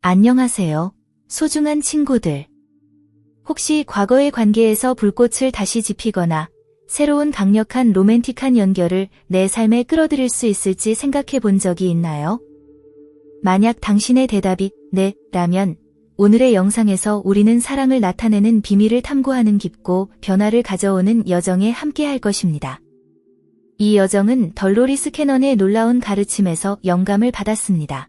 안녕하세요, 소중한 친구들. 혹시 과거의 관계에서 불꽃을 다시 지피거나 새로운 강력한 로맨틱한 연결을 내 삶에 끌어들일 수 있을지 생각해 본 적이 있나요? 만약 당신의 대답이 네, 라면 오늘의 영상에서 우리는 사랑을 나타내는 비밀을 탐구하는 깊고 변화를 가져오는 여정에 함께할 것입니다. 이 여정은 덜로리스 캐넌의 놀라운 가르침에서 영감을 받았습니다.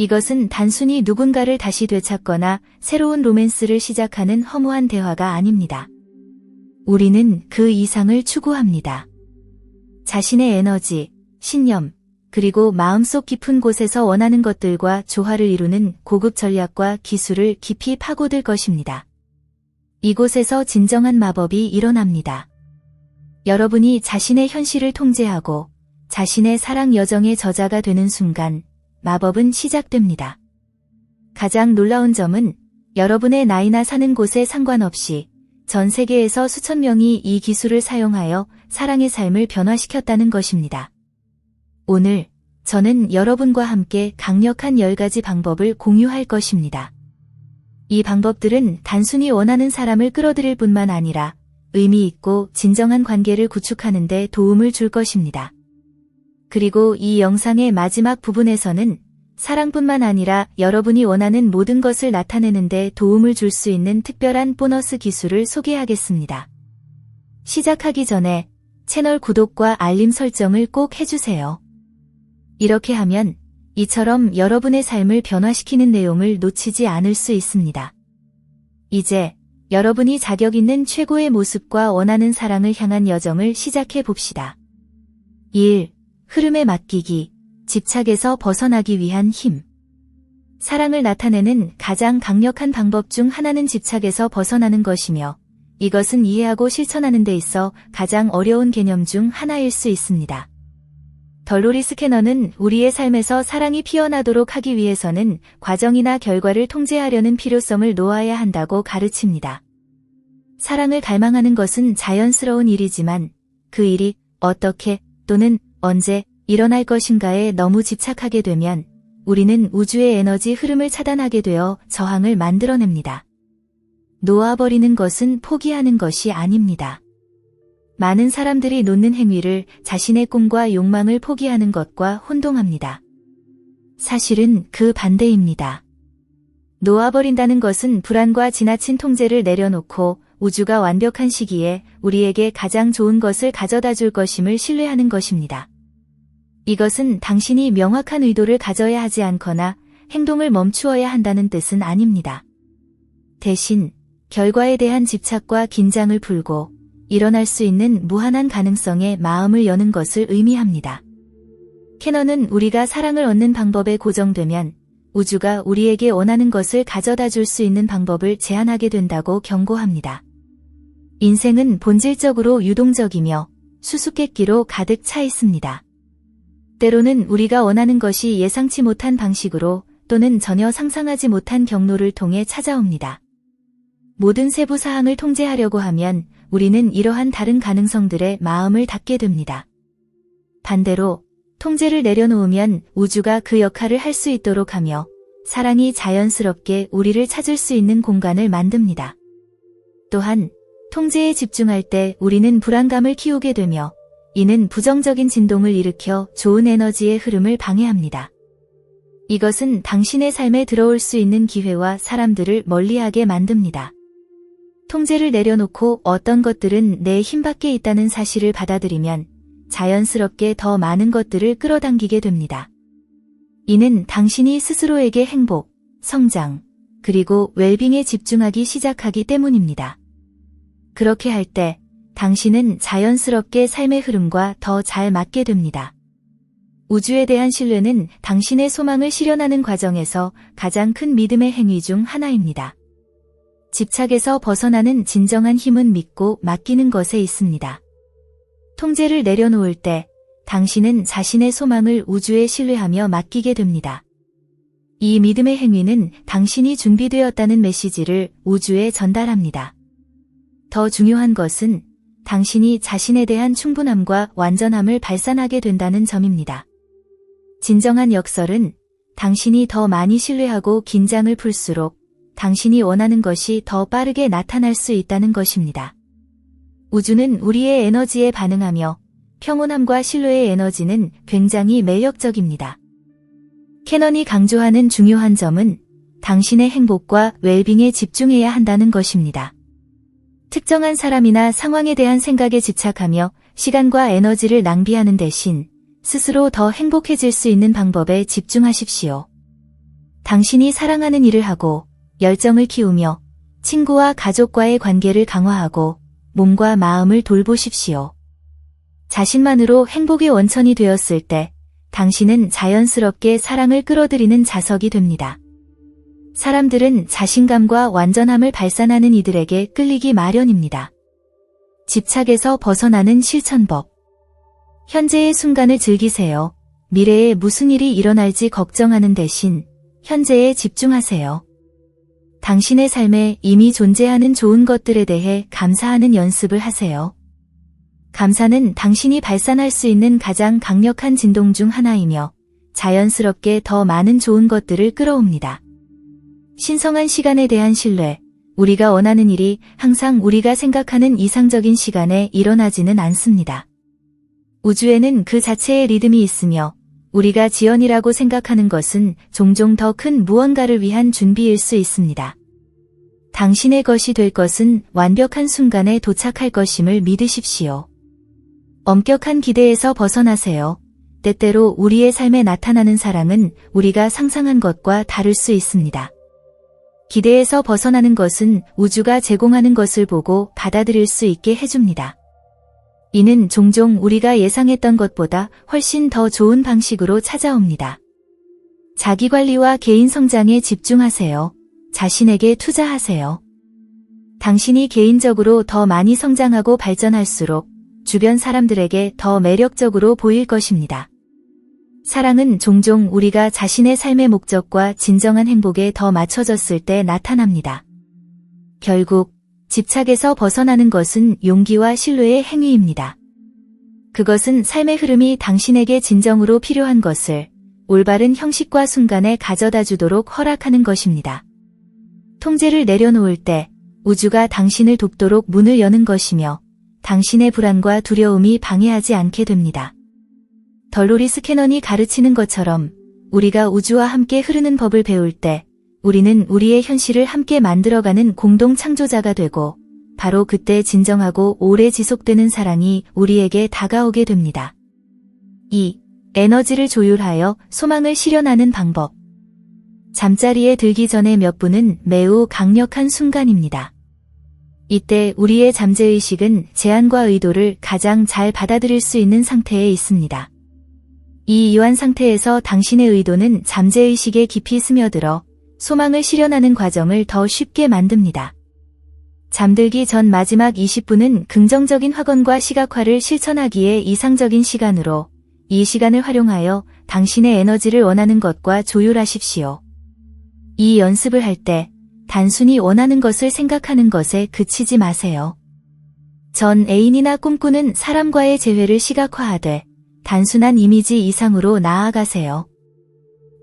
이것은 단순히 누군가를 다시 되찾거나 새로운 로맨스를 시작하는 허무한 대화가 아닙니다. 우리는 그 이상을 추구합니다. 자신의 에너지, 신념, 그리고 마음속 깊은 곳에서 원하는 것들과 조화를 이루는 고급 전략과 기술을 깊이 파고들 것입니다. 이곳에서 진정한 마법이 일어납니다. 여러분이 자신의 현실을 통제하고 자신의 사랑 여정의 저자가 되는 순간 마법은 시작됩니다. 가장 놀라운 점은 여러분의 나이나 사는 곳에 상관없이 전 세계에서 수천 명이 이 기술을 사용하여 사랑의 삶을 변화시켰다는 것입니다. 오늘 저는 여러분과 함께 강력한 10가지 방법을 공유할 것입니다. 이 방법들은 단순히 원하는 사람을 끌어들일 뿐만 아니라 의미 있고 진정한 관계를 구축하는 데 도움을 줄 것입니다. 그리고 이 영상의 마지막 부분에서는 사랑뿐만 아니라 여러분이 원하는 모든 것을 나타내는 데 도움을 줄 수 있는 특별한 보너스 기술을 소개하겠습니다. 시작하기 전에 채널 구독과 알림 설정을 꼭 해주세요. 이렇게 하면 이처럼 여러분의 삶을 변화시키는 내용을 놓치지 않을 수 있습니다. 이제 여러분이 자격 있는 최고의 모습과 원하는 사랑을 향한 여정을 시작해 봅시다. 1. 흐름에 맡기기, 집착에서 벗어나기 위한 힘. 사랑을 나타내는 가장 강력한 방법 중 하나는 집착에서 벗어나는 것이며, 이것은 이해하고 실천하는 데 있어 가장 어려운 개념 중 하나일 수 있습니다. 덜로리스 캐넌은 우리의 삶에서 사랑이 피어나도록 하기 위해서는 과정이나 결과를 통제하려는 필요성을 놓아야 한다고 가르칩니다. 사랑을 갈망하는 것은 자연스러운 일이지만 그 일이 어떻게 또는 언제 일어날 것인가에 너무 집착하게 되면 우리는 우주의 에너지 흐름을 차단하게 되어 저항을 만들어냅니다. 놓아버리는 것은 포기하는 것이 아닙니다. 많은 사람들이 놓는 행위를 자신의 꿈과 욕망을 포기하는 것과 혼동합니다. 사실은 그 반대입니다. 놓아버린다는 것은 불안과 지나친 통제를 내려놓고 우주가 완벽한 시기에 우리에게 가장 좋은 것을 가져다 줄 것임을 신뢰하는 것입니다. 이것은 당신이 명확한 의도를 가져야 하지 않거나 행동을 멈추어야 한다는 뜻은 아닙니다. 대신 결과에 대한 집착과 긴장을 풀고 일어날 수 있는 무한한 가능성에 마음을 여는 것을 의미합니다. 캐넌은 우리가 사랑을 얻는 방법에 고정되면 우주가 우리에게 원하는 것을 가져다 줄 수 있는 방법을 제한하게 된다고 경고합니다. 인생은 본질적으로 유동적이며 수수께끼로 가득 차 있습니다. 때로는 우리가 원하는 것이 예상치 못한 방식으로 또는 전혀 상상하지 못한 경로를 통해 찾아옵니다. 모든 세부 사항을 통제하려고 하면 우리는 이러한 다른 가능성들에 마음을 닫게 됩니다. 반대로 통제를 내려놓으면 우주가 그 역할을 할 수 있도록 하며 사랑이 자연스럽게 우리를 찾을 수 있는 공간을 만듭니다. 또한 통제에 집중할 때 우리는 불안감을 키우게 되며 이는 부정적인 진동을 일으켜 좋은 에너지의 흐름을 방해합니다. 이것은 당신의 삶에 들어올 수 있는 기회와 사람들을 멀리하게 만듭니다. 통제를 내려놓고 어떤 것들은 내 힘 밖에 있다는 사실을 받아들이면 자연스럽게 더 많은 것들을 끌어당기게 됩니다. 이는 당신이 스스로에게 행복, 성장, 그리고 웰빙에 집중하기 시작하기 때문입니다. 그렇게 할 때 당신은 자연스럽게 삶의 흐름과 더 잘 맞게 됩니다. 우주에 대한 신뢰는 당신의 소망을 실현하는 과정에서 가장 큰 믿음의 행위 중 하나입니다. 집착에서 벗어나는 진정한 힘은 믿고 맡기는 것에 있습니다. 통제를 내려놓을 때 당신은 자신의 소망을 우주에 신뢰하며 맡기게 됩니다. 이 믿음의 행위는 당신이 준비되었다는 메시지를 우주에 전달합니다. 더 중요한 것은 당신이 자신에 대한 충분함과 완전함을 발산하게 된다는 점입니다. 진정한 역설은 당신이 더 많이 신뢰하고 긴장을 풀수록 당신이 원하는 것이 더 빠르게 나타날 수 있다는 것입니다. 우주는 우리의 에너지에 반응하며 평온함과 신뢰의 에너지는 굉장히 매력적입니다. 캐넌이 강조하는 중요한 점은 당신의 행복과 웰빙에 집중해야 한다는 것입니다. 특정한 사람이나 상황에 대한 생각에 집착하며 시간과 에너지를 낭비하는 대신 스스로 더 행복해질 수 있는 방법에 집중하십시오. 당신이 사랑하는 일을 하고 열정을 키우며 친구와 가족과의 관계를 강화하고 몸과 마음을 돌보십시오. 자신만으로 행복의 원천이 되었을 때 당신은 자연스럽게 사랑을 끌어들이는 자석이 됩니다. 사람들은 자신감과 완전함을 발산하는 이들에게 끌리기 마련입니다. 집착에서 벗어나는 실천법. 현재의 순간을 즐기세요. 미래에 무슨 일이 일어날지 걱정하는 대신 현재에 집중하세요. 당신의 삶에 이미 존재하는 좋은 것들에 대해 감사하는 연습을 하세요. 감사는 당신이 발산할 수 있는 가장 강력한 진동 중 하나이며 자연스럽게 더 많은 좋은 것들을 끌어옵니다. 신성한 시간에 대한 신뢰. 우리가 원하는 일이 항상 우리가 생각하는 이상적인 시간에 일어나지는 않습니다. 우주에는 그 자체의 리듬이 있으며 우리가 지연이라고 생각하는 것은 종종 더 큰 무언가를 위한 준비일 수 있습니다. 당신의 것이 될 것은 완벽한 순간에 도착할 것임을 믿으십시오. 엄격한 기대에서 벗어나세요. 때때로 우리의 삶에 나타나는 사랑은 우리가 상상한 것과 다를 수 있습니다. 기대에서 벗어나는 것은 우주가 제공하는 것을 보고 받아들일 수 있게 해줍니다. 이는 종종 우리가 예상했던 것보다 훨씬 더 좋은 방식으로 찾아옵니다. 자기관리와 개인 성장에 집중하세요. 자신에게 투자하세요. 당신이 개인적으로 더 많이 성장하고 발전할수록 주변 사람들에게 더 매력적으로 보일 것입니다. 사랑은 종종 우리가 자신의 삶의 목적과 진정한 행복에 더 맞춰졌을 때 나타납니다. 결국 집착에서 벗어나는 것은 용기와 신뢰의 행위입니다. 그것은 삶의 흐름이 당신에게 진정으로 필요한 것을 올바른 형식과 순간에 가져다 주도록 허락하는 것입니다. 통제를 내려놓을 때 우주가 당신을 돕도록 문을 여는 것이며 당신의 불안과 두려움이 방해하지 않게 됩니다. 덜로리스 캐넌이 가르치는 것처럼 우리가 우주와 함께 흐르는 법을 배울 때 우리는 우리의 현실을 함께 만들어가는 공동 창조자가 되고 바로 그때 진정하고 오래 지속되는 사랑이 우리에게 다가오게 됩니다. 2. 에너지를 조율하여 소망을 실현하는 방법. 잠자리에 들기 전에 몇 분은 매우 강력한 순간입니다. 이때 우리의 잠재의식은 제안과 의도를 가장 잘 받아들일 수 있는 상태에 있습니다. 이 이완 상태에서 당신의 의도는 잠재의식에 깊이 스며들어 소망을 실현하는 과정을 더 쉽게 만듭니다. 잠들기 전 마지막 20분은 긍정적인 확언과 시각화를 실천하기에 이상적인 시간으로 이 시간을 활용하여 당신의 에너지를 원하는 것과 조율하십시오. 이 연습을 할 때 단순히 원하는 것을 생각하는 것에 그치지 마세요. 전 애인이나 꿈꾸는 사람과의 재회를 시각화하되 단순한 이미지 이상으로 나아가세요.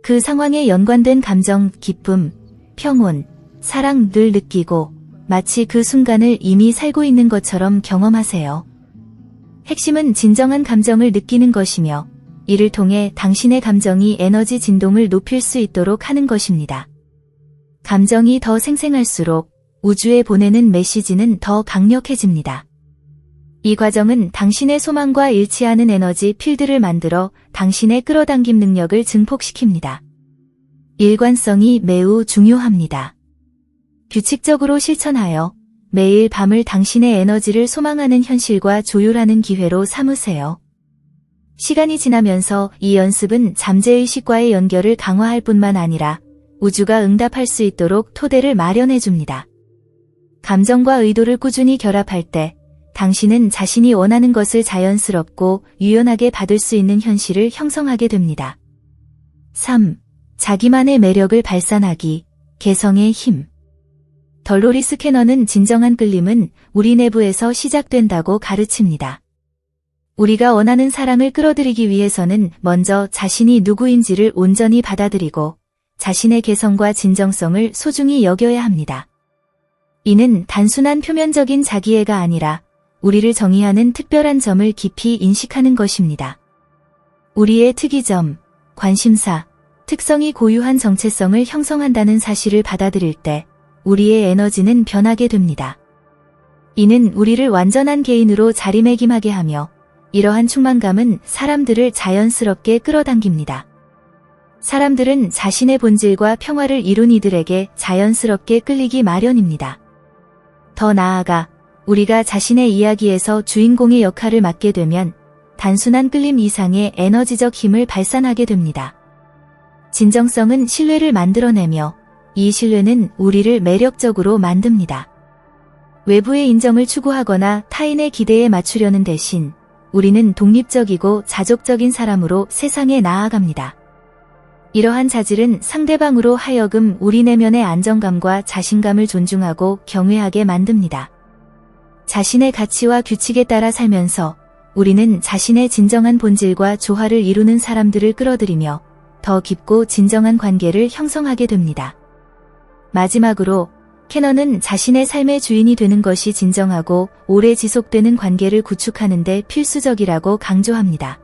그 상황에 연관된 감정, 기쁨, 평온, 사랑을 느끼고 마치 그 순간을 이미 살고 있는 것처럼 경험하세요. 핵심은 진정한 감정을 느끼는 것이며 이를 통해 당신의 감정이 에너지 진동을 높일 수 있도록 하는 것입니다. 감정이 더 생생할수록 우주에 보내는 메시지는 더 강력해집니다. 이 과정은 당신의 소망과 일치하는 에너지 필드를 만들어 당신의 끌어당김 능력을 증폭시킵니다. 일관성이 매우 중요합니다. 규칙적으로 실천하여 매일 밤을 당신의 에너지를 소망하는 현실과 조율하는 기회로 삼으세요. 시간이 지나면서 이 연습은 잠재의식과의 연결을 강화할 뿐만 아니라 우주가 응답할 수 있도록 토대를 마련해 줍니다. 감정과 의도를 꾸준히 결합할 때 당신은 자신이 원하는 것을 자연스럽고 유연하게 받을 수 있는 현실을 형성하게 됩니다. 3. 자기만의 매력을 발산하기, 개성의 힘. 덜로리스 캐넌은 진정한 끌림은 우리 내부에서 시작된다고 가르칩니다. 우리가 원하는 사랑을 끌어들이기 위해서는 먼저 자신이 누구인지를 온전히 받아들이고 자신의 개성과 진정성을 소중히 여겨야 합니다. 이는 단순한 표면적인 자기애가 아니라 우리를 정의하는 특별한 점을 깊이 인식하는 것입니다. 우리의 특이점, 관심사, 특성이 고유한 정체성을 형성한다는 사실을 받아들일 때 우리의 에너지는 변하게 됩니다. 이는 우리를 완전한 개인으로 자리매김하게 하며 이러한 충만감은 사람들을 자연스럽게 끌어당깁니다. 사람들은 자신의 본질과 평화를 이룬 이들에게 자연스럽게 끌리기 마련입니다. 더 나아가 우리가 자신의 이야기에서 주인공의 역할을 맡게 되면 단순한 끌림 이상의 에너지적 힘을 발산하게 됩니다. 진정성은 신뢰를 만들어내며 이 신뢰는 우리를 매력적으로 만듭니다. 외부의 인정을 추구하거나 타인의 기대에 맞추려는 대신 우리는 독립적이고 자족적인 사람으로 세상에 나아갑니다. 이러한 자질은 상대방으로 하여금 우리 내면의 안정감과 자신감을 존중하고 경외하게 만듭니다. 자신의 가치와 규칙에 따라 살면서 우리는 자신의 진정한 본질과 조화를 이루는 사람들을 끌어들이며 더 깊고 진정한 관계를 형성하게 됩니다. 마지막으로 캐넌은 자신의 삶의 주인이 되는 것이 진정하고 오래 지속되는 관계를 구축하는 데 필수적이라고 강조합니다.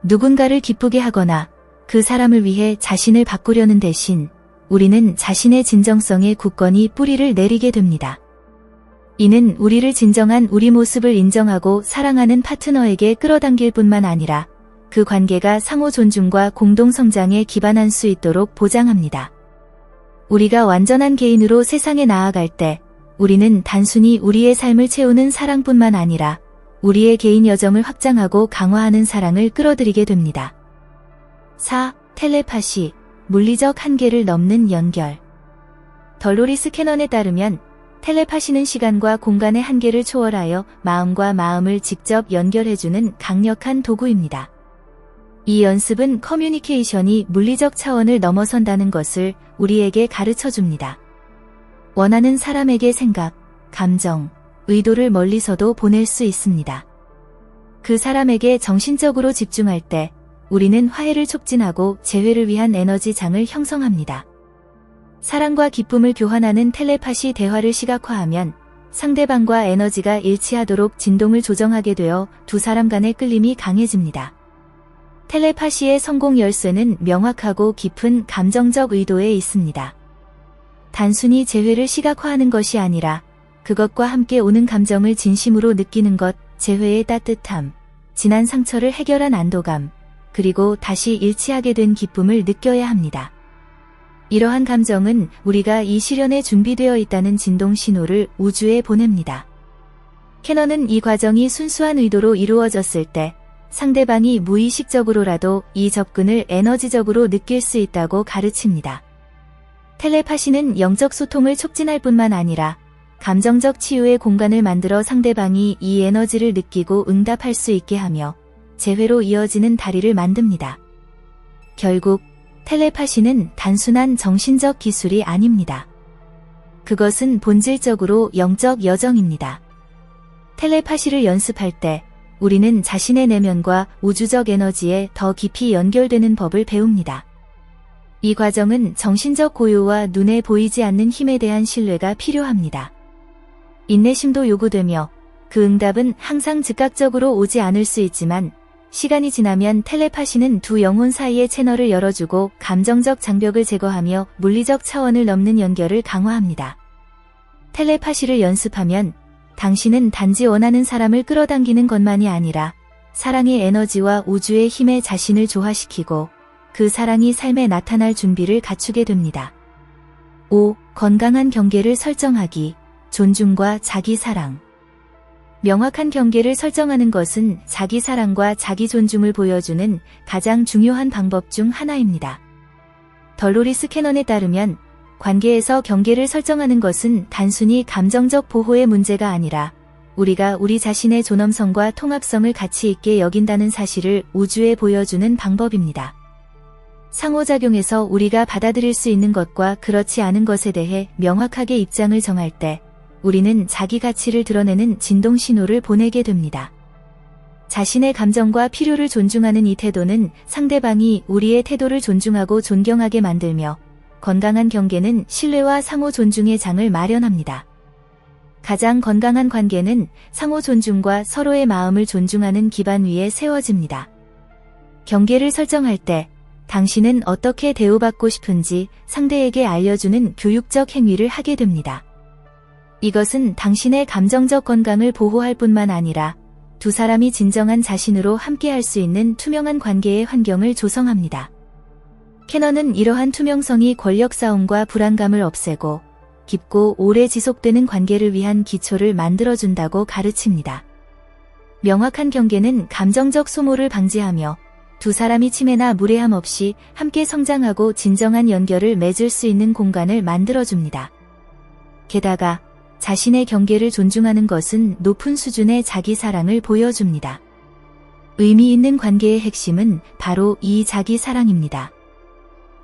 누군가를 기쁘게 하거나 그 사람을 위해 자신을 바꾸려는 대신 우리는 자신의 진정성에 굳건히 뿌리를 내리게 됩니다. 이는 우리를 진정한 우리 모습을 인정하고 사랑하는 파트너에게 끌어당길 뿐만 아니라 그 관계가 상호 존중과 공동 성장에 기반할 수 있도록 보장합니다. 우리가 완전한 개인으로 세상에 나아갈 때 우리는 단순히 우리의 삶을 채우는 사랑뿐만 아니라 우리의 개인 여정을 확장하고 강화하는 사랑을 끌어들이게 됩니다. 4. 텔레파시, 물리적 한계를 넘는 연결. 덜로리스 캐넌에 따르면 텔레파시는 시간과 공간의 한계를 초월하여 마음과 마음을 직접 연결해주는 강력한 도구입니다. 이 연습은 커뮤니케이션이 물리적 차원을 넘어선다는 것을 우리에게 가르쳐줍니다. 원하는 사람에게 생각, 감정, 의도를 멀리서도 보낼 수 있습니다. 그 사람에게 정신적으로 집중할 때 우리는 화해를 촉진하고 재회를 위한 에너지장을 형성합니다. 사랑과 기쁨을 교환하는 텔레파시 대화를 시각화하면 상대방과 에너지가 일치하도록 진동을 조정하게 되어 두 사람 간의 끌림이 강해집니다. 텔레파시의 성공 열쇠는 명확하고 깊은 감정적 의도에 있습니다. 단순히 재회를 시각화하는 것이 아니라 그것과 함께 오는 감정을 진심으로 느끼는 것, 재회의 따뜻함, 지난 상처를 해결한 안도감, 그리고 다시 일치하게 된 기쁨을 느껴야 합니다. 이러한 감정은 우리가 이 실현에 준비되어 있다는 진동 신호를 우주에 보냅니다. 캐넌은 이 과정이 순수한 의도로 이루어졌을 때 상대방이 무의식적으로라도 이 접근을 에너지적으로 느낄 수 있다고 가르칩니다. 텔레파시는 영적 소통을 촉진할 뿐만 아니라 감정적 치유의 공간을 만들어 상대방이 이 에너지를 느끼고 응답할 수 있게 하며 재회로 이어지는 다리를 만듭니다. 결국 텔레파시는 단순한 정신적 기술이 아닙니다. 그것은 본질적으로 영적 여정입니다. 텔레파시를 연습할 때 우리는 자신의 내면과 우주적 에너지에 더 깊이 연결되는 법을 배웁니다. 이 과정은 정신적 고요와 눈에 보이지 않는 힘에 대한 신뢰가 필요합니다. 인내심도 요구되며 그 응답은 항상 즉각적으로 오지 않을 수 있지만 시간이 지나면 텔레파시는 두 영혼 사이의 채널을 열어주고 감정적 장벽을 제거하며 물리적 차원을 넘는 연결을 강화합니다. 텔레파시를 연습하면 당신은 단지 원하는 사람을 끌어당기는 것만이 아니라 사랑의 에너지와 우주의 힘에 자신을 조화시키고 그 사랑이 삶에 나타날 준비를 갖추게 됩니다. 5. 건강한 경계를 설정하기, 존중과 자기 사랑. 명확한 경계를 설정하는 것은 자기 사랑과 자기 존중을 보여주는 가장 중요한 방법 중 하나입니다. 덜로리스 캐넌에 따르면 관계에서 경계를 설정하는 것은 단순히 감정적 보호의 문제가 아니라 우리가 우리 자신의 존엄성과 통합성을 가치 있게 여긴다는 사실을 우주에 보여주는 방법입니다. 상호작용에서 우리가 받아들일 수 있는 것과 그렇지 않은 것에 대해 명확하게 입장을 정할 때 우리는 자기 가치를 드러내는 진동 신호를 보내게 됩니다. 자신의 감정과 필요를 존중하는 이 태도는 상대방이 우리의 태도를 존중하고 존경하게 만들며 건강한 경계는 신뢰와 상호 존중의 장을 마련합니다. 가장 건강한 관계는 상호 존중과 서로의 마음을 존중하는 기반 위에 세워집니다. 경계를 설정할 때 당신은 어떻게 대우받고 싶은지 상대에게 알려주는 교육적 행위를 하게 됩니다. 이것은 당신의 감정적 건강을 보호할 뿐만 아니라 두 사람이 진정한 자신으로 함께할 수 있는 투명한 관계의 환경을 조성합니다. 캐넌은 이러한 투명성이 권력 싸움과 불안감을 없애고 깊고 오래 지속되는 관계를 위한 기초를 만들어준다고 가르칩니다. 명확한 경계는 감정적 소모를 방지하며 두 사람이 침해나 무례함 없이 함께 성장하고 진정한 연결을 맺을 수 있는 공간을 만들어줍니다. 게다가 자신의 경계를 존중하는 것은 높은 수준의 자기 사랑을 보여줍니다. 의미 있는 관계의 핵심은 바로 이 자기 사랑입니다.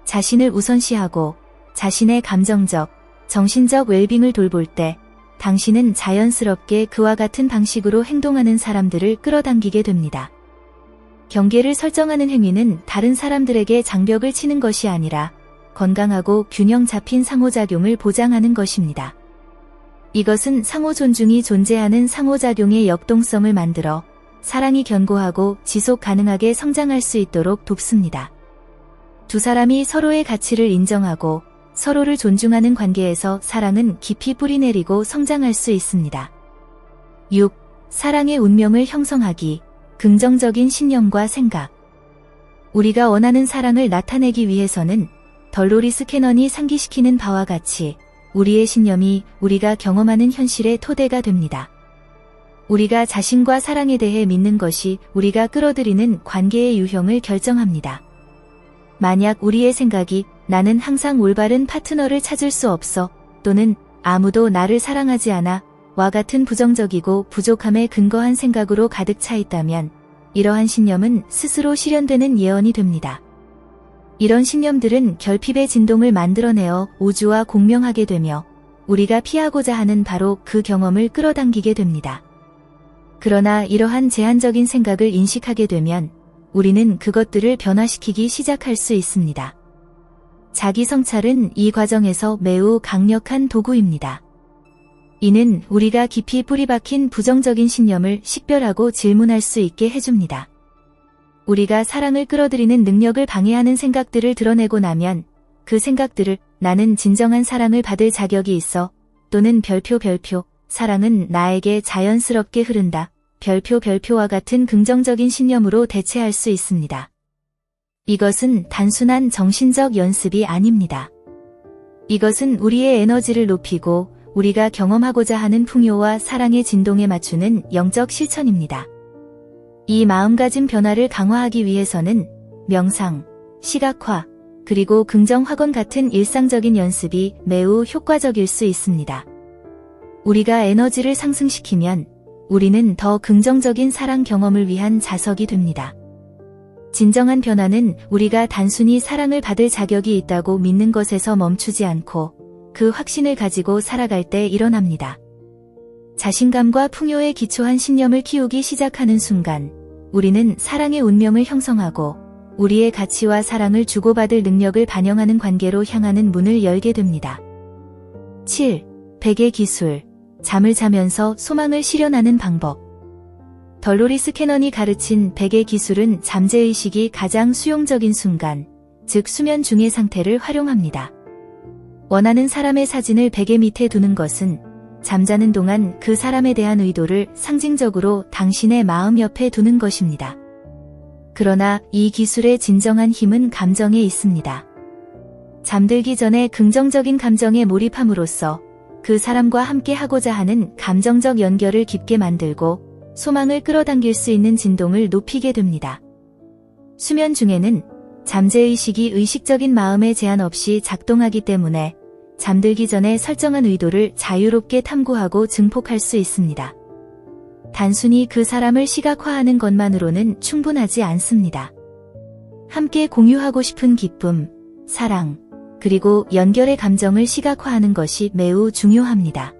자신을 우선시하고 자신의 감정적, 정신적 웰빙을 돌볼 때 당신은 자연스럽게 그와 같은 방식으로 행동하는 사람들을 끌어당기게 됩니다. 경계를 설정하는 행위는 다른 사람들에게 장벽을 치는 것이 아니라 건강하고 균형 잡힌 상호작용을 보장하는 것입니다. 이것은 상호 존중이 존재하는 상호작용의 역동성을 만들어 사랑이 견고하고 지속 가능하게 성장할 수 있도록 돕습니다. 두 사람이 서로의 가치를 인정하고 서로를 존중하는 관계에서 사랑은 깊이 뿌리내리고 성장할 수 있습니다. 6. 사랑의 운명을 형성하기. 긍정적인 신념과 생각. 우리가 원하는 사랑을 나타내기 위해서는 덜로리스 캐넌이 상기시키는 바와 같이 우리의 신념이 우리가 경험하는 현실의 토대가 됩니다. 우리가 자신과 사랑에 대해 믿는 것이 우리가 끌어들이는 관계의 유형을 결정합니다. 만약 우리의 생각이 나는 항상 올바른 파트너를 찾을 수 없어 또는 아무도 나를 사랑하지 않아 와 같은 부정적이고 부족함에 근거한 생각으로 가득 차 있다면 이러한 신념은 스스로 실현되는 예언이 됩니다. 이런 신념들은 결핍의 진동을 만들어내어 우주와 공명하게 되며 우리가 피하고자 하는 바로 그 경험을 끌어당기게 됩니다. 그러나 이러한 제한적인 생각을 인식하게 되면 우리는 그것들을 변화시키기 시작할 수 있습니다. 자기 성찰은 이 과정에서 매우 강력한 도구입니다. 이는 우리가 깊이 뿌리박힌 부정적인 신념을 식별하고 질문할 수 있게 해줍니다. 우리가 사랑을 끌어들이는 능력을 방해하는 생각들을 드러내고 나면 그 생각들을 나는 진정한 사랑을 받을 자격이 있어 또는 별표 사랑은 나에게 자연스럽게 흐른다 별표와 같은 긍정적인 신념으로 대체할 수 있습니다. 이것은 단순한 정신적 연습이 아닙니다. 이것은 우리의 에너지를 높이고 우리가 경험하고자 하는 풍요와 사랑의 진동에 맞추는 영적 실천입니다. 이 마음가짐 변화를 강화하기 위해서는 명상, 시각화, 그리고 긍정 확언 같은 일상적인 연습이 매우 효과적일 수 있습니다. 우리가 에너지를 상승시키면 우리는 더 긍정적인 사랑 경험을 위한 자석이 됩니다. 진정한 변화는 우리가 단순히 사랑을 받을 자격이 있다고 믿는 것에서 멈추지 않고 그 확신을 가지고 살아갈 때 일어납니다. 자신감과 풍요에 기초한 신념을 키우기 시작하는 순간 우리는 사랑의 운명을 형성하고 우리의 가치와 사랑을 주고받을 능력을 반영하는 관계로 향하는 문을 열게 됩니다. 7. 베개 기술. 잠을 자면서 소망을 실현하는 방법. 덜로리스 캐넌이 가르친 베개 기술은 잠재의식이 가장 수용적인 순간, 즉 수면 중의 상태를 활용합니다. 원하는 사람의 사진을 베개 밑에 두는 것은 잠자는 동안 그 사람에 대한 의도를 상징적으로 당신의 마음 옆에 두는 것입니다. 그러나 이 기술의 진정한 힘은 감정에 있습니다. 잠들기 전에 긍정적인 감정에 몰입함으로써 그 사람과 함께 하고자 하는 감정적 연결을 깊게 만들고 소망을 끌어당길 수 있는 진동을 높이게 됩니다. 수면 중에는 잠재의식이 의식적인 마음의 제한 없이 작동하기 때문에 잠들기 전에 설정한 의도를 자유롭게 탐구하고 증폭할 수 있습니다. 단순히 그 사람을 시각화하는 것만으로는 충분하지 않습니다. 함께 공유하고 싶은 기쁨, 사랑, 그리고 연결의 감정을 시각화하는 것이 매우 중요합니다.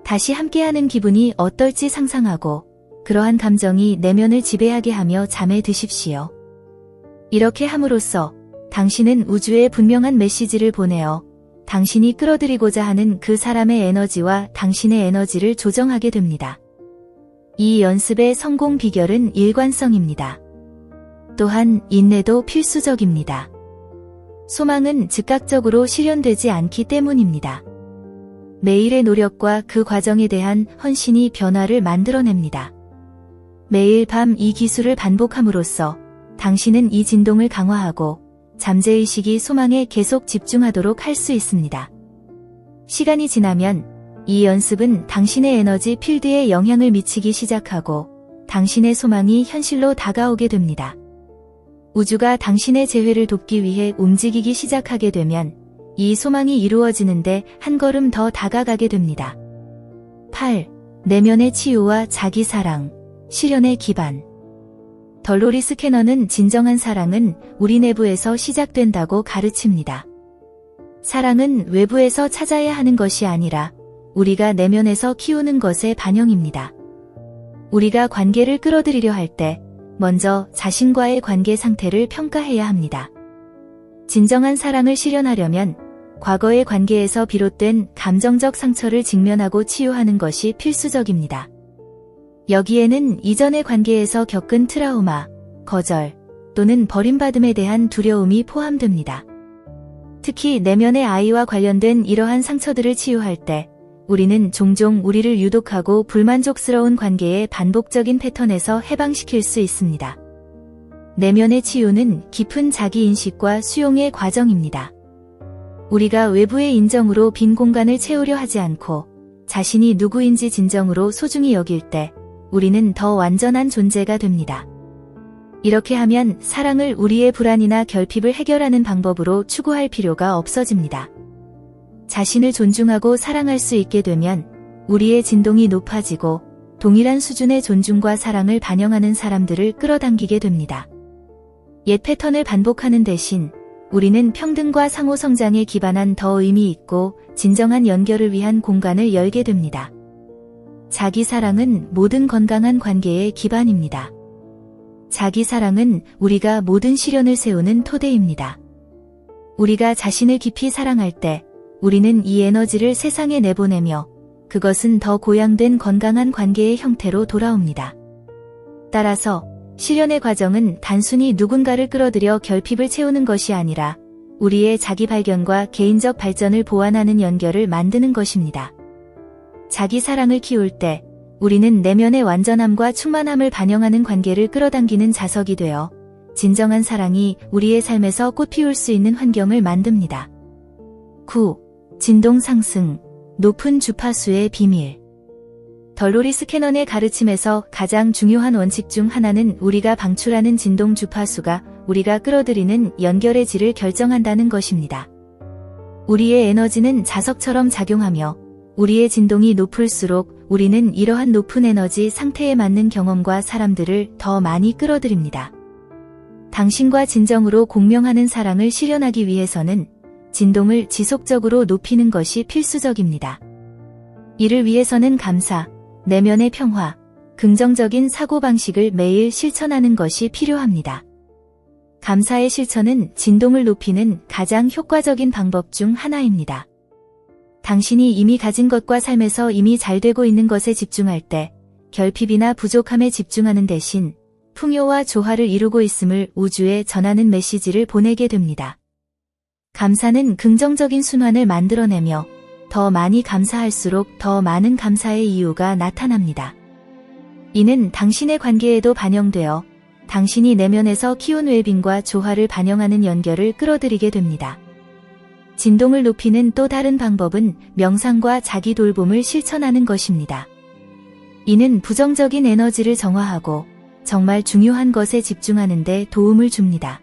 다시 함께하는 기분이 어떨지 상상하고 그러한 감정이 내면을 지배하게 하며 잠에 드십시오. 이렇게 함으로써 당신은 우주에 분명한 메시지를 보내어 당신이 끌어들이고자 하는 그 사람의 에너지와 당신의 에너지를 조정하게 됩니다. 이 연습의 성공 비결은 일관성입니다. 또한 인내도 필수적입니다. 소망은 즉각적으로 실현되지 않기 때문입니다. 매일의 노력과 그 과정에 대한 헌신이 변화를 만들어냅니다. 매일 밤 이 기술을 반복함으로써 당신은 이 진동을 강화하고 잠재의식이 소망에 계속 집중하도록 할 수 있습니다. 시간이 지나면 이 연습은 당신의 에너지 필드에 영향을 미치기 시작하고 당신의 소망이 현실로 다가오게 됩니다. 우주가 당신의 재회를 돕기 위해 움직이기 시작하게 되면 이 소망이 이루어지는데 한 걸음 더 다가가게 됩니다. 8. 내면의 치유와 자기사랑, 실현의 기반. 덜로리 스캐너는 진정한 사랑은 우리 내부에서 시작된다고 가르칩니다. 사랑은 외부에서 찾아야 하는 것이 아니라 우리가 내면에서 키우는 것의 반영입니다. 우리가 관계를 끌어들이려 할 때 먼저 자신과의 관계 상태를 평가해야 합니다. 진정한 사랑을 실현하려면 과거의 관계에서 비롯된 감정적 상처를 직면하고 치유하는 것이 필수적입니다. 여기에는 이전의 관계에서 겪은 트라우마, 거절 또는 버림받음에 대한 두려움이 포함됩니다. 특히 내면의 아이와 관련된 이러한 상처들을 치유할 때 우리는 종종 우리를 유독하고 불만족스러운 관계의 반복적인 패턴에서 해방시킬 수 있습니다. 내면의 치유는 깊은 자기인식과 수용의 과정입니다. 우리가 외부의 인정으로 빈 공간을 채우려 하지 않고 자신이 누구인지 진정으로 소중히 여길 때 우리는 더 완전한 존재가 됩니다. 이렇게 하면 사랑을 우리의 불안이나 결핍을 해결하는 방법으로 추구할 필요가 없어집니다. 자신을 존중하고 사랑할 수 있게 되면 우리의 진동이 높아지고 동일한 수준의 존중과 사랑을 반영하는 사람들을 끌어당기게 됩니다. 옛 패턴을 반복하는 대신 우리는 평등과 상호 성장에 기반한 더 의미 있고 진정한 연결을 위한 공간을 열게 됩니다. 자기 사랑은 모든 건강한 관계의 기반입니다. 자기 사랑은 우리가 모든 실현을 세우는 토대입니다. 우리가 자신을 깊이 사랑할 때 우리는 이 에너지를 세상에 내보내며 그것은 더 고양된 건강한 관계의 형태로 돌아옵니다. 따라서 실현의 과정은 단순히 누군가를 끌어들여 결핍을 채우는 것이 아니라 우리의 자기 발견과 개인적 발전을 보완하는 연결을 만드는 것입니다. 자기 사랑을 키울 때 우리는 내면의 완전함과 충만함을 반영하는 관계를 끌어당기는 자석이 되어 진정한 사랑이 우리의 삶에서 꽃피울 수 있는 환경을 만듭니다. 9. 진동 상승, 높은 주파수의 비밀. 덜로리 스캐넌의 가르침에서 가장 중요한 원칙 중 하나는 우리가 방출하는 진동 주파수가 우리가 끌어들이는 연결의 질을 결정한다는 것입니다. 우리의 에너지는 자석처럼 작용하며 우리의 진동이 높을수록 우리는 이러한 높은 에너지 상태에 맞는 경험과 사람들을 더 많이 끌어들입니다. 당신과 진정으로 공명하는 사랑을 실현하기 위해서는 진동을 지속적으로 높이는 것이 필수적입니다. 이를 위해서는 감사, 내면의 평화, 긍정적인 사고방식을 매일 실천하는 것이 필요합니다. 감사의 실천은 진동을 높이는 가장 효과적인 방법 중 하나입니다. 당신이 이미 가진 것과 삶에서 이미 잘 되고 있는 것에 집중할 때 결핍이나 부족함에 집중하는 대신 풍요와 조화를 이루고 있음을 우주에 전하는 메시지를 보내게 됩니다. 감사는 긍정적인 순환을 만들어내며 더 많이 감사할수록 더 많은 감사의 이유가 나타납니다. 이는 당신의 관계에도 반영되어 당신이 내면에서 키운 웰빙과 조화를 반영하는 연결을 끌어들이게 됩니다. 진동을 높이는 또 다른 방법은 명상과 자기 돌봄을 실천하는 것입니다. 이는 부정적인 에너지를 정화하고 정말 중요한 것에 집중하는 데 도움을 줍니다.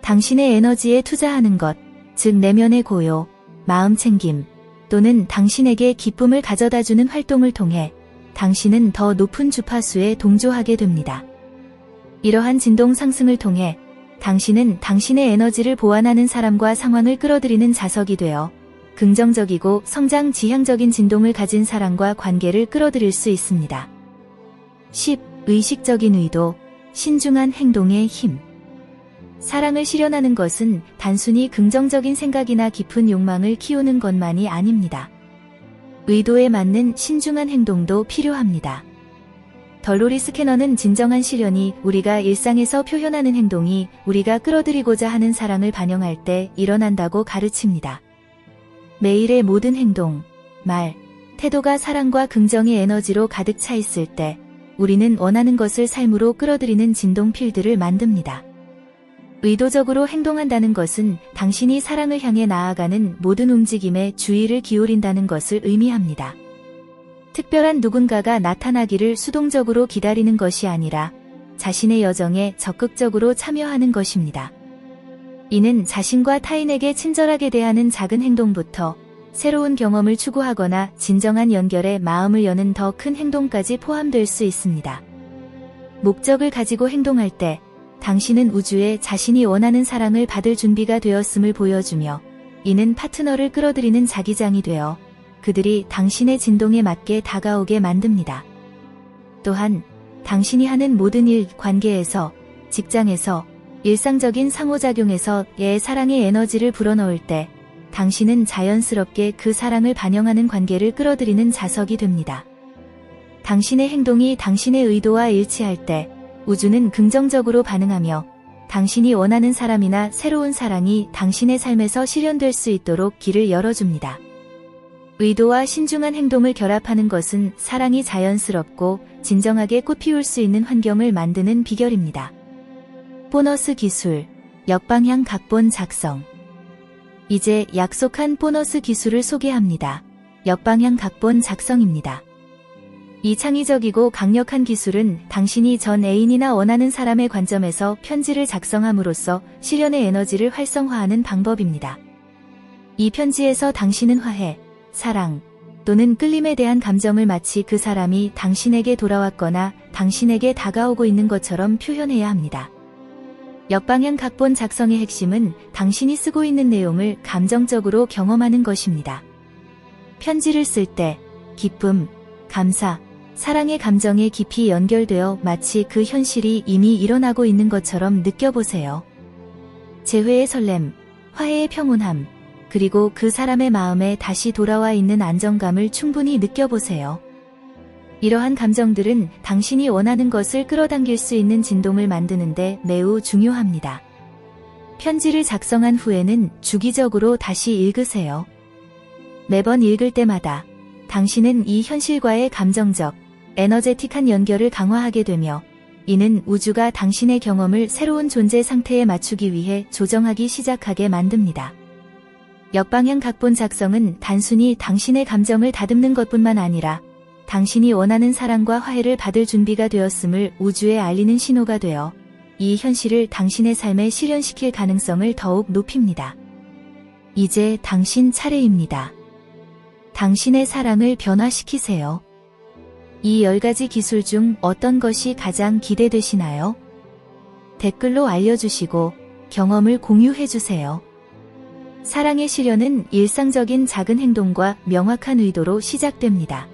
당신의 에너지에 투자하는 것, 즉 내면의 고요, 마음 챙김, 또는 당신에게 기쁨을 가져다주는 활동을 통해 당신은 더 높은 주파수에 동조하게 됩니다. 이러한 진동 상승을 통해 당신은 당신의 에너지를 보완하는 사람과 상황을 끌어들이는 자석이 되어 긍정적이고 성장 지향적인 진동을 가진 사람과 관계를 끌어들일 수 있습니다. 10. 의식적인 의도, 신중한 행동의 힘. 사랑을 실현하는 것은 단순히 긍정적인 생각이나 깊은 욕망을 키우는 것만이 아닙니다. 의도에 맞는 신중한 행동도 필요합니다. 덜로리스 캐넌은 진정한 실현이 우리가 일상에서 표현하는 행동이 우리가 끌어들이고자 하는 사랑을 반영할 때 일어난다고 가르칩니다. 매일의 모든 행동, 말, 태도가 사랑과 긍정의 에너지로 가득 차 있을 때 우리는 원하는 것을 삶으로 끌어들이는 진동 필드를 만듭니다. 의도적으로 행동한다는 것은 당신이 사랑을 향해 나아가는 모든 움직임에 주의를 기울인다는 것을 의미합니다. 특별한 누군가가 나타나기를 수동적으로 기다리는 것이 아니라 자신의 여정에 적극적으로 참여하는 것입니다. 이는 자신과 타인에게 친절하게 대하는 작은 행동부터 새로운 경험을 추구하거나 진정한 연결에 마음을 여는 더 큰 행동까지 포함될 수 있습니다. 목적을 가지고 행동할 때 당신은 우주에 자신이 원하는 사랑을 받을 준비가 되었음을 보여주며 이는 파트너를 끌어들이는 자기장이 되어 그들이 당신의 진동에 맞게 다가오게 만듭니다. 또한 당신이 하는 모든 일, 관계에서, 직장에서, 일상적인 상호작용에서의 사랑의 에너지를 불어넣을 때 당신은 자연스럽게 그 사랑을 반영하는 관계를 끌어들이는 자석이 됩니다. 당신의 행동이 당신의 의도와 일치할 때 우주는 긍정적으로 반응하며 당신이 원하는 사람이나 새로운 사랑이 당신의 삶에서 실현될 수 있도록 길을 열어줍니다. 의도와 신중한 행동을 결합하는 것은 사랑이 자연스럽고 진정하게 꽃피울 수 있는 환경을 만드는 비결입니다. 보너스 기술, 역방향 각본 작성. 이제 약속한 보너스 기술을 소개합니다. 역방향 각본 작성입니다. 이 창의적이고 강력한 기술은 당신이 전 애인이나 원하는 사람의 관점에서 편지를 작성함으로써 실현의 에너지를 활성화하는 방법입니다. 이 편지에서 당신은 화해, 사랑 또는 끌림에 대한 감정을 마치 그 사람이 당신에게 돌아왔거나 당신에게 다가오고 있는 것처럼 표현해야 합니다. 역방향 각본 작성의 핵심은 당신이 쓰고 있는 내용을 감정적으로 경험하는 것입니다. 편지를 쓸 때 기쁨, 감사, 사랑의 감정에 깊이 연결되어 마치 그 현실이 이미 일어나고 있는 것처럼 느껴보세요. 재회의 설렘, 화해의 평온함, 그리고 그 사람의 마음에 다시 돌아와 있는 안정감을 충분히 느껴보세요. 이러한 감정들은 당신이 원하는 것을 끌어당길 수 있는 진동을 만드는데 매우 중요합니다. 편지를 작성한 후에는 주기적으로 다시 읽으세요. 매번 읽을 때마다 당신은 이 현실과의 감정적, 에너제틱한 연결을 강화하게 되며 이는 우주가 당신의 경험을 새로운 존재 상태에 맞추기 위해 조정하기 시작하게 만듭니다. 역방향 각본 작성은 단순히 당신의 감정을 다듬는 것뿐만 아니라 당신이 원하는 사랑과 화해를 받을 준비가 되었음을 우주에 알리는 신호가 되어 이 현실을 당신의 삶에 실현시킬 가능성을 더욱 높입니다. 이제 당신 차례입니다. 당신의 사랑을 변화시키세요. 이 10가지 기술 중 어떤 것이 가장 기대되시나요? 댓글로 알려주시고 경험을 공유해주세요. 사랑의 실현은 일상적인 작은 행동과 명확한 의도로 시작됩니다.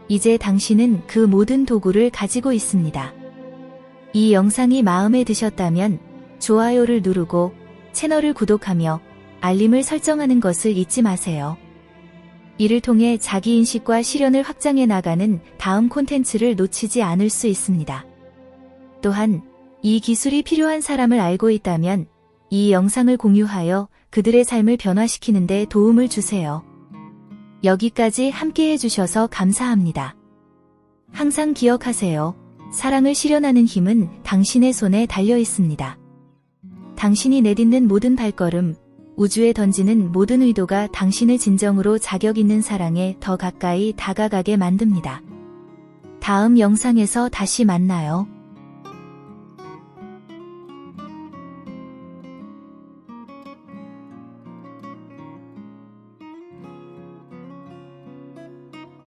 이제 당신은 그 모든 도구를 가지고 있습니다. 이 영상이 마음에 드셨다면 좋아요를 누르고 채널을 구독하며 알림을 설정하는 것을 잊지 마세요. 이를 통해 자기인식과 실현을 확장해 나가는 다음 콘텐츠를 놓치지 않을 수 있습니다. 또한 이 기술이 필요한 사람을 알고 있다면 이 영상을 공유하여 그들의 삶을 변화시키는 데 도움을 주세요. 여기까지 함께 해주셔서 감사합니다. 항상 기억하세요. 사랑을 실현하는 힘은 당신의 손에 달려 있습니다. 당신이 내딛는 모든 발걸음, 우주에 던지는 모든 의도가 당신을 진정으로 자격 있는 사랑에 더 가까이 다가가게 만듭니다. 다음 영상에서 다시 만나요.